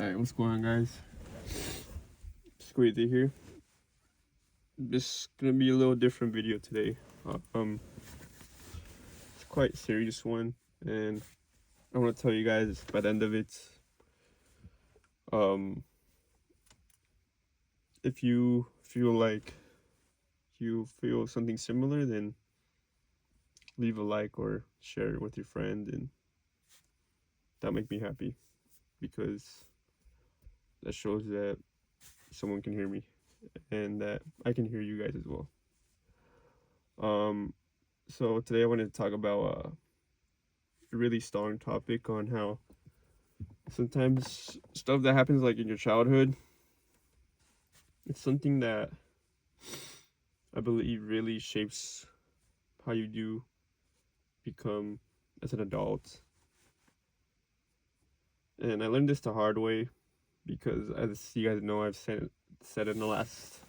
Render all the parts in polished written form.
Alright, what's going on, guys? Squeezy here. This is gonna be a little different video today. It's quite a serious one, and I want to tell you guys by the end of it, um, if you feel like you feel something similar, then leave a like or share it with your friend, and that'll make me happy because that shows that someone can hear me and that I can hear you guys as well. So today I wanted to talk about a really strong topic on how sometimes stuff that happens like in your childhood, it's something that I believe really shapes how you do become as an adult. And I learned this the hard way because, as you guys know, I've said in the last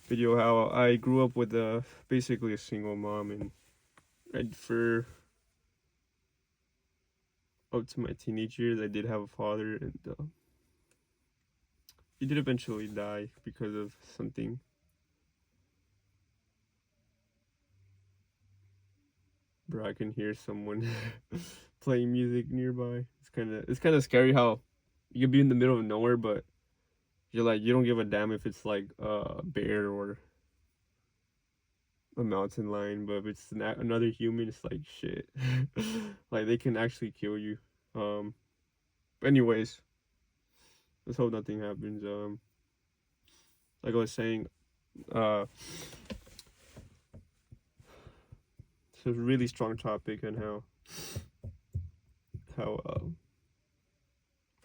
video how I grew up with basically a single mom, and for up to my teenage years I did have a father, and he did eventually die because of something. Bro, I can hear someone playing music nearby. It's kind of scary how you could be in the middle of nowhere, but you don't give a damn if it's like a bear or a mountain lion. But if it's another human, it's like shit. Like they can actually kill you. Um, but anyways, let's hope nothing happens. Like I was saying, uh, it's a really strong topic on how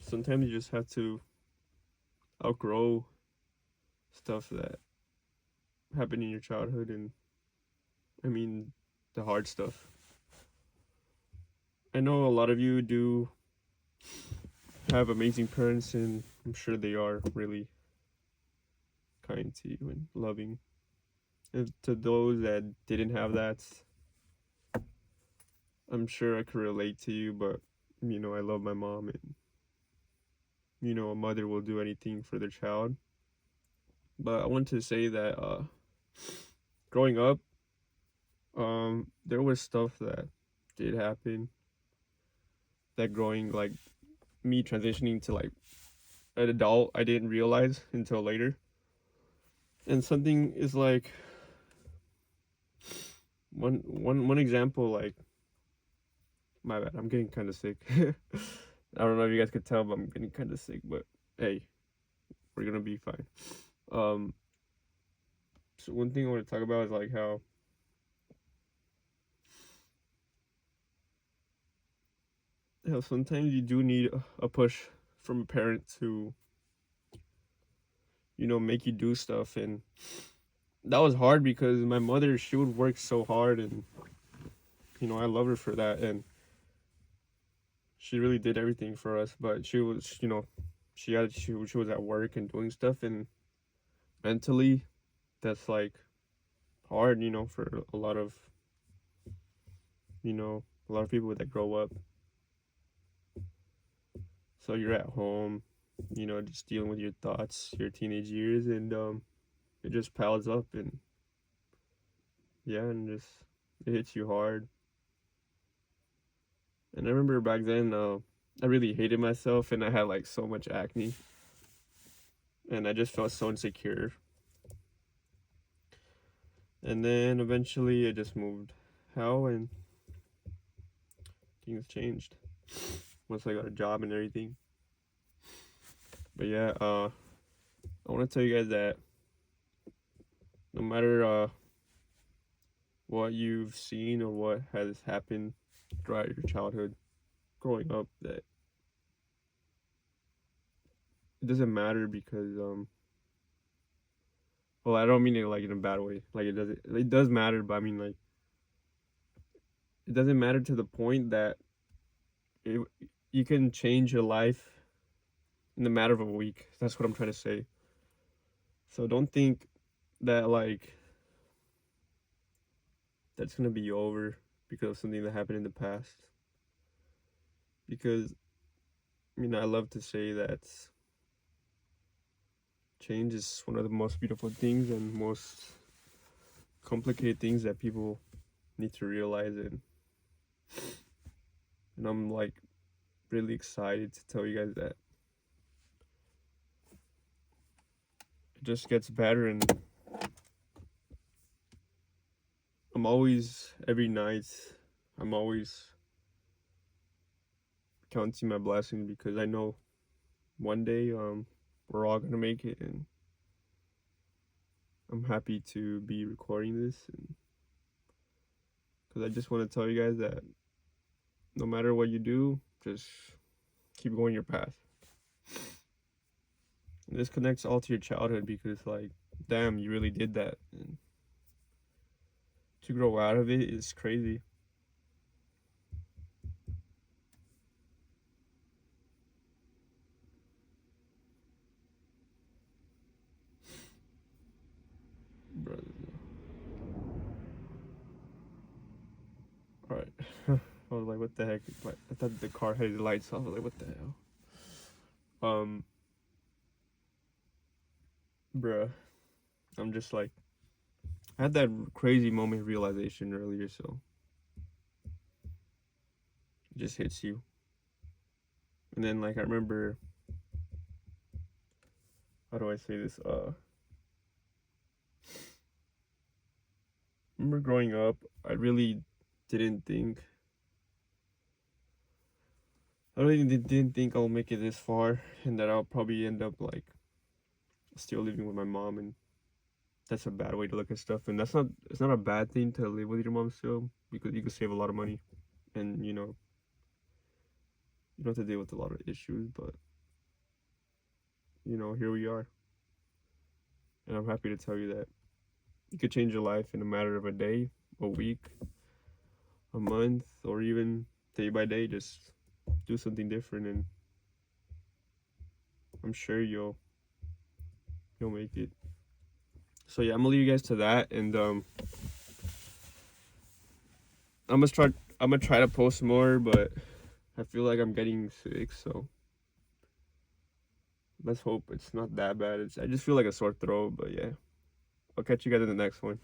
sometimes you just have to outgrow stuff that happened in your childhood, and I mean the hard stuff. I know a lot of you do have amazing parents, and I'm sure they are really kind to you and loving. And to those that didn't have that, I'm sure I could relate to you, but I love my mom, and a mother will do anything for their child. But I want to say that growing up, there was stuff that did happen that growing like me transitioning to like an adult I didn't realize until later. And something is like one example, like, my bad, I'm getting kind of sick. I don't know if you guys could tell, but I'm getting kind of sick, but hey, we're gonna be fine. um so one thing I want to talk about is like how sometimes you do need a push from a parent to make you do stuff. And that was hard because my mother, she would work so hard, and I love her for that, and she really did everything for us. But she was, she was at work and doing stuff, and mentally that's like hard, for a lot of people that grow up. So you're at home, just dealing with your thoughts, your teenage years, and it just piles up, and yeah, and just it hits you hard. And I remember back then, I really hated myself, and I had like so much acne, and I just felt so insecure. And then eventually I just moved how, and things changed once I got a job and everything. But yeah, I want to tell you guys that no matter what you've seen or what has happened throughout your childhood, growing up, that it doesn't matter because well, I don't mean it like in a bad way. Like it does matter, but I mean like it doesn't matter to the point that it, you can change your life in the matter of a week. That's what I'm trying to say. So don't think that like that's gonna be over because of something that happened in the past. Because I love to say that change is one of the most beautiful things and most complicated things that people need to realize. And I'm like really excited to tell you guys that it just gets better. And every night, I'm always counting my blessings because I know one day we're all gonna make it, and I'm happy to be recording this, and because I just want to tell you guys that no matter what you do, just keep going your path. And this connects all to your childhood because, like, damn, you really did that, and to grow out of it is crazy. Brother. All right. I was like, what the heck? I thought the car had the lights off. I was like, what the hell? Bruh, I'm just like, I had that crazy moment of realization earlier, so it just hits you. And then, like, I remember, how do I say this? Remember growing up, I really didn't think, didn't think I'll make it this far, and that I'll probably end up like still living with my mom, and that's a bad way to look at stuff. And it's not a bad thing to live with your mom still because you can save a lot of money, and you don't have to deal with a lot of issues. But here we are, and I'm happy to tell you that you could change your life in a matter of a day, a week, a month, or even day by day. Just do something different, and I'm sure you'll make it. So yeah, I'm gonna leave you guys to that, and I'm gonna try to post more, but I feel like I'm getting sick, so let's hope it's not that bad. I just feel like a sore throat, but yeah. I'll catch you guys in the next one.